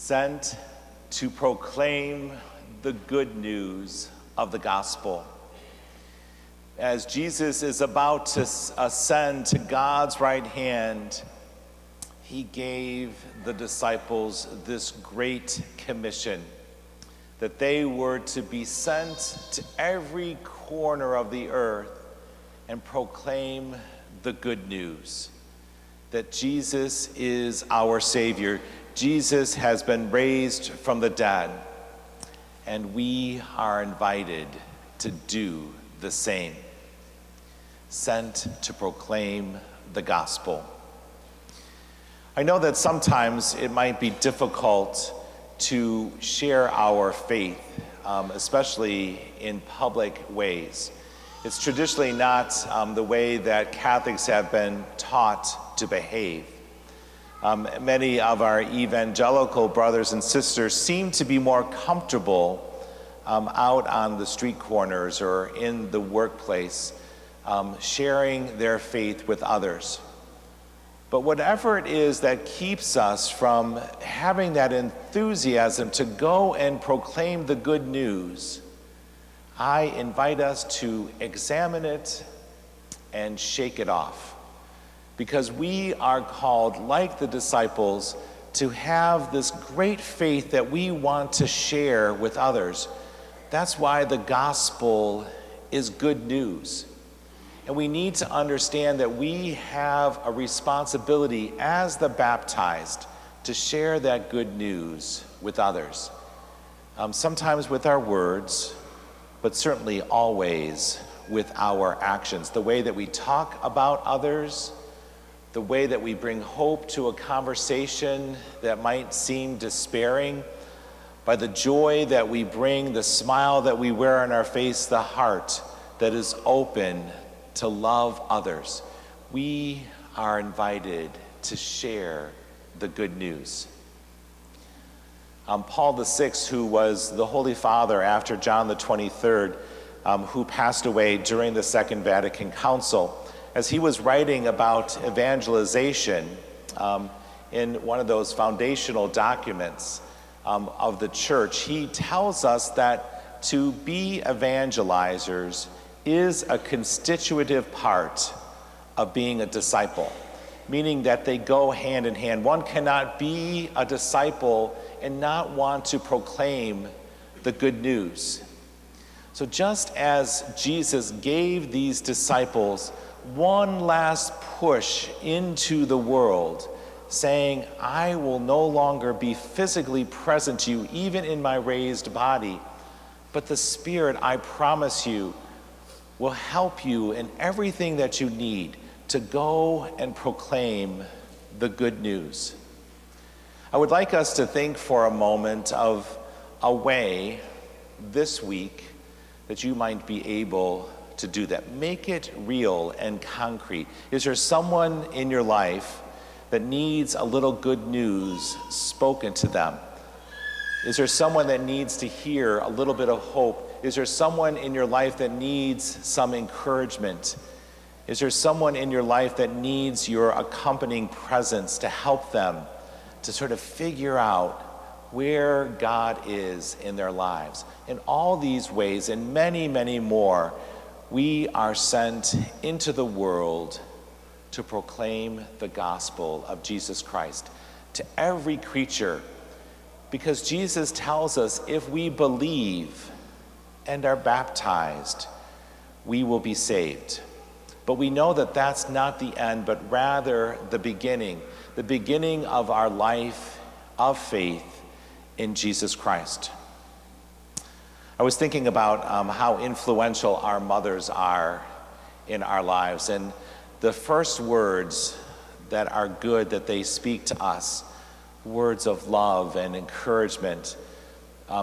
sent to proclaim the good news of the gospel. As Jesus is about to ascend to God's right hand, he gave the disciples this great commission that they were to be sent to every corner of the earth and proclaim the good news that Jesus is our Savior. Jesus has been raised from the dead, and we are invited to do the same. Sent to proclaim the gospel. I know that sometimes it might be difficult to share our faith, especially in public ways. It's traditionally not the way that Catholics have been taught to behave. Many of our evangelical brothers and sisters seem to be more comfortable out on the street corners or in the workplace, sharing their faith with others. But whatever it is that keeps us from having that enthusiasm to go and proclaim the good news, I invite us to examine it and shake it off. Because we are called, like the disciples, to have this great faith that we want to share with others. That's why the gospel is good news. And we need to understand that we have a responsibility as the baptized to share that good news with others. Sometimes with our words, but certainly always with our actions. The way that we talk about others, the way that we bring hope to a conversation that might seem despairing, by the joy that we bring, the smile that we wear on our face, the heart that is open to love others. We are invited to share the good news. Paul VI, who was the Holy Father after John the 23rd, who passed away during the Second Vatican Council, as he was writing about evangelization in one of those foundational documents of the church, he tells us that to be evangelizers is a constitutive part of being a disciple, meaning that they go hand in hand. One cannot be a disciple and not want to proclaim the good news. So just as Jesus gave these disciples one last push into the world, saying, I will no longer be physically present to you, even in my raised body, but the Spirit, I promise you, will help you in everything that you need to go and proclaim the good news. I would like us to think for a moment of a way this week that you might be able to do that. Make it real and concrete. Is there someone in your life that needs a little good news spoken to them? Is there someone that needs to hear a little bit of hope? Is there someone in your life that needs some encouragement? Is there someone in your life that needs your accompanying presence to help them to sort of figure out where God is in their lives? In all these ways, and many, many more, we are sent into the world to proclaim the gospel of Jesus Christ to every creature, because Jesus tells us if we believe and are baptized, we will be saved. But we know that that's not the end, but rather the beginning of our life of faith in Jesus Christ. I was thinking about how influential our mothers are in our lives, and the first words that are good that they speak to us, words of love and encouragement,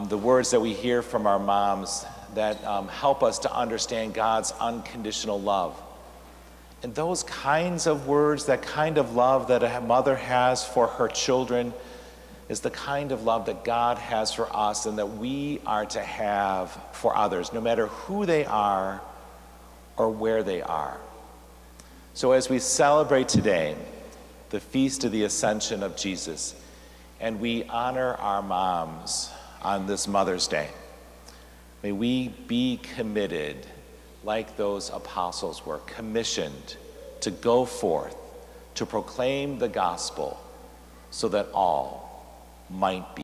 the words that we hear from our moms that help us to understand God's unconditional love. And those kinds of words, that kind of love that a mother has for her children, is the kind of love that God has for us and that we are to have for others, no matter who they are or where they are. So as we celebrate today the feast of the Ascension of Jesus, and we honor our moms on this Mother's Day, may we be committed, like those apostles were, commissioned to go forth, to proclaim the gospel so that all might be